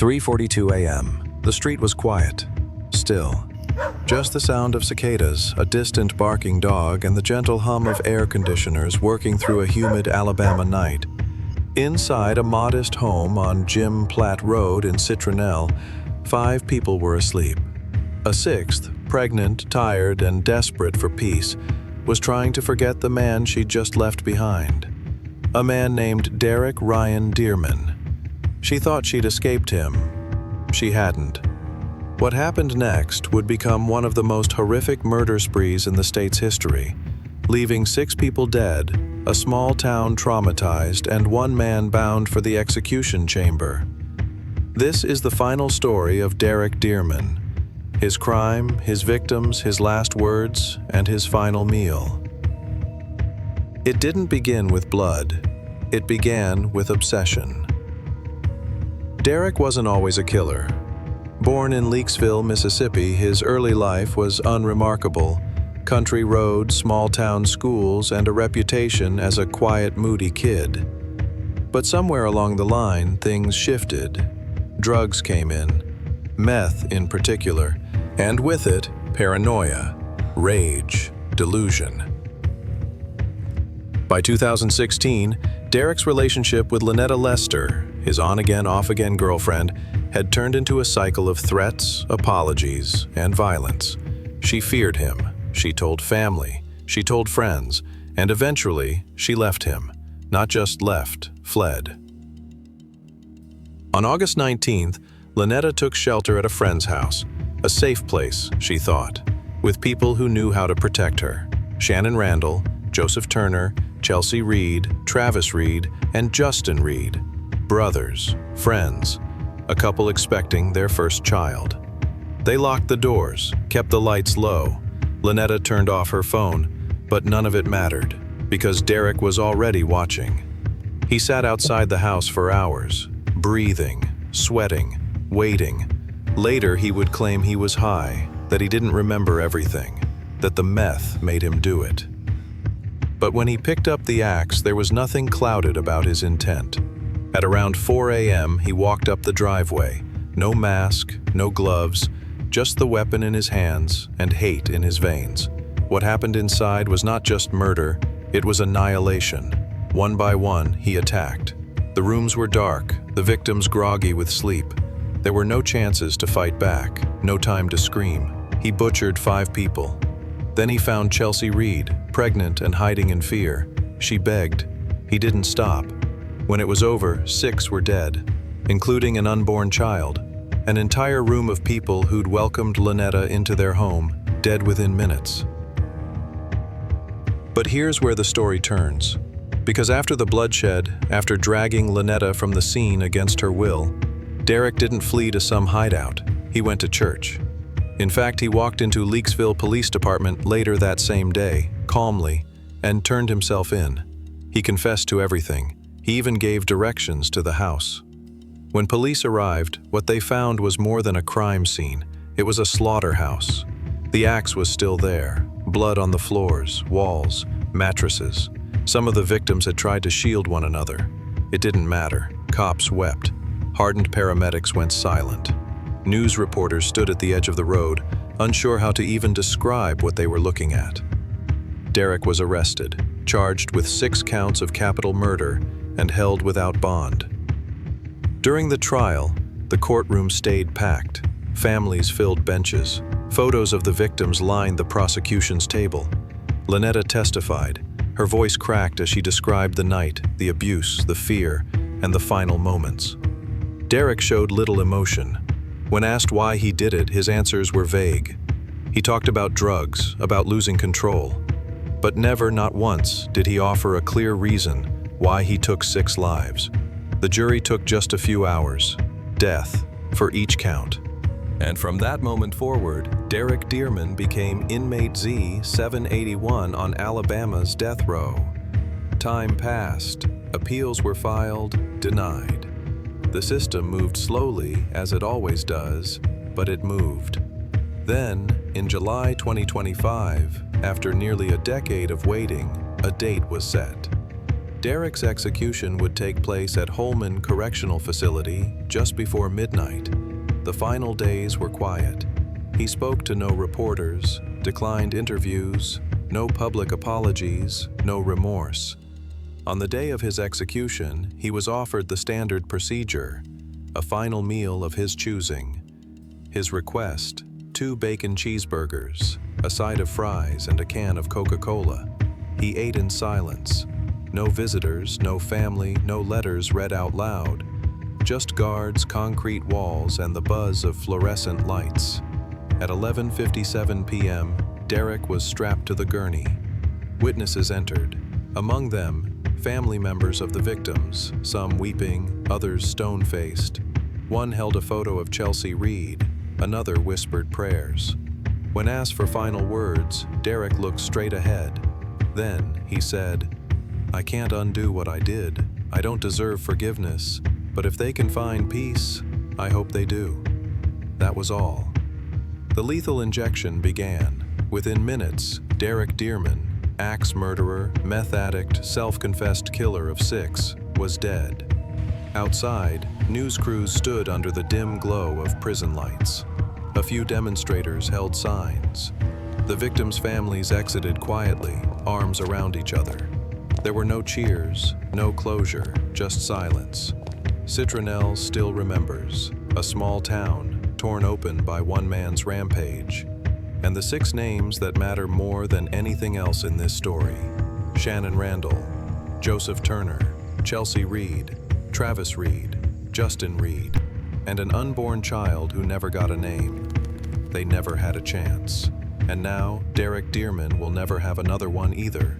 3:42 a.m. The street was quiet, still. Just the sound of cicadas, a distant barking dog, and the gentle hum of air conditioners working through a humid Alabama night. Inside a modest home on Jim Platt Road in Citronelle, 5 people were asleep. A sixth, pregnant, tired, and desperate for peace, was trying to forget the man she'd just left behind. A man named Derrick Dearman. She thought she'd escaped him. She hadn't. What happened next would become one of the most horrific murder sprees in the state's history, leaving 6 people dead, a small town traumatized, and 1 man bound for the execution chamber. This is the final story of Derrick Dearman. His crime, his victims, his last words, and his final meal. It didn't begin with blood. It began with obsession. Derrick wasn't always a killer. Born in Leakesville, Mississippi, his early life was unremarkable. Country roads, small-town schools, and a reputation as a quiet, moody kid. But somewhere along the line, things shifted. Drugs came in, meth in particular, and with it, paranoia, rage, delusion. By 2016, Derrick's relationship with Lynetta Lester, his on-again, off-again girlfriend, had turned into a cycle of threats, apologies, and violence. She feared him. She told family. She told friends. And eventually, she left him. Not just left, fled. On August 19th, Lynetta took shelter at a friend's house. A safe place, she thought, with people who knew how to protect her. Shannon Randall, Joseph Turner, Chelsea Reed, Travis Reed, and Justin Reed. Brothers, friends, a couple expecting their first child. They locked the doors, kept the lights low. Lynetta turned off her phone, but none of it mattered, because Derrick was already watching. He sat outside the house for hours, breathing, sweating, waiting. Later, he would claim he was high, that he didn't remember everything, that the meth made him do it. But when he picked up the axe, there was nothing clouded about his intent. At around 4 a.m., he walked up the driveway. No mask, no gloves, just the weapon in his hands and hate in his veins. What happened inside was not just murder, it was annihilation. One by one, he attacked. The rooms were dark, the victims groggy with sleep. There were no chances to fight back, no time to scream. He butchered 5 people. Then he found Chelsea Reed, pregnant and hiding in fear. She begged. He didn't stop. When it was over, 6 were dead, including an unborn child. An entire room of people who'd welcomed Lynetta into their home, dead within minutes. But here's where the story turns. Because after the bloodshed, after dragging Lynetta from the scene against her will, Derrick didn't flee to some hideout. He went to church. In fact, he walked into Leakesville Police Department later that same day, calmly, and turned himself in. He confessed to everything. He even gave directions to the house. When police arrived, what they found was more than a crime scene. It was a slaughterhouse. The axe was still there, blood on the floors, walls, mattresses. Some of the victims had tried to shield one another. It didn't matter. Cops wept. Hardened paramedics went silent. News reporters stood at the edge of the road, unsure how to even describe what they were looking at. Derrick was arrested, charged with 6 counts of capital murder, and held without bond. During the trial, the courtroom stayed packed. Families filled benches. Photos of the victims lined the prosecution's table. Lynetta testified. Her voice cracked as she described the night, the abuse, the fear, and the final moments. Derrick showed little emotion. When asked why he did it, his answers were vague. He talked about drugs, about losing control. But never, not once, did he offer a clear reason why he took 6 lives. The jury took just a few hours. Death for each count. And from that moment forward, Derrick Dearman became Inmate Z 781 on Alabama's death row. Time passed. Appeals were filed, denied. The system moved slowly, as it always does, but it moved. Then, in July 2025, after nearly a decade of waiting, a date was set. Derrick's execution would take place at Holman Correctional Facility just before midnight. The final days were quiet. He spoke to no reporters, declined interviews, no public apologies, no remorse. On the day of his execution, he was offered the standard procedure, a final meal of his choosing. His request, 2 bacon cheeseburgers, a side of fries, and a can of Coca-Cola. He ate in silence. No visitors, no family, no letters read out loud. Just guards, concrete walls, and the buzz of fluorescent lights. At 11:57 p.m., Derrick was strapped to the gurney. Witnesses entered. Among them, family members of the victims, some weeping, others stone-faced. One held a photo of Chelsea Reed, another whispered prayers. When asked for final words, Derrick looked straight ahead. Then he said, "I can't undo what I did. I don't deserve forgiveness, but if they can find peace, I hope they do." That was all. The lethal injection began. Within minutes, Derrick Dearman, axe murderer, meth addict, self-confessed killer of 6, was dead. Outside, news crews stood under the dim glow of prison lights. A few demonstrators held signs. The victims' families exited quietly, arms around each other. There were no cheers, no closure, just silence. Citronelle still remembers, a small town torn open by one man's rampage. And the 6 names that matter more than anything else in this story: Shannon Randall, Joseph Turner, Chelsea Reed, Travis Reed, Justin Reed, and an unborn child who never got a name. They never had a chance. And now, Derrick Dearman will never have another one either.